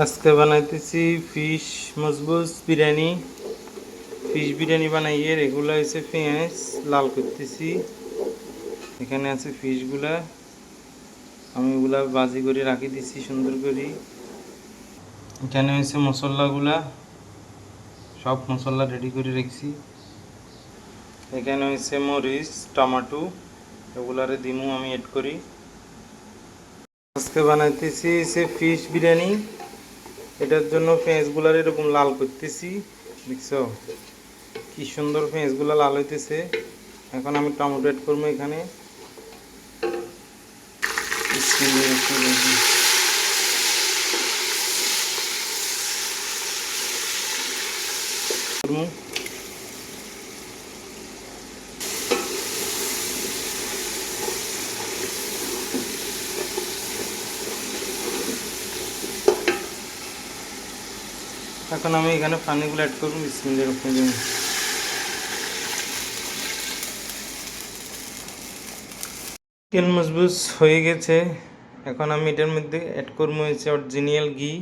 আজকে বানাইতেছি fish Mazboot biryani. Fish biryani বানাইয়ে এগুলো হচ্ছে পেঁয়াজ লাল করতেছি। এখানে আছে ফিশগুলা, আমি এগুলা ভাজি করে রাখি দিছি সুন্দর করে। এখানে হচ্ছে মশলাগুলা, সব মশলা রেডি করে রেখেছি। এখানে হচ্ছে মরিচ টমেটো, এগুলারে দিমু আমি এড করি। আজকে বানাইতেছি হচ্ছে ফিশ বিরিয়ানি। এটার জন্য পেঁয়াজগুলার এরকম লাল করতেছি, দেখছো কি সুন্দর পেঁয়াজগুলা লাল হইতেছে। এখন আমি টমেটো এড করবো এখানে। এখন আমি এখানে পানিগুলো অ্যাড করবো। বিসমিল্লাহির রহমানির রহিম। চিকেন মজবুজ হয়ে গেছে। এখন আমি এটার মধ্যে অ্যাড করবো হচ্ছে অরিজিনাল ঘি।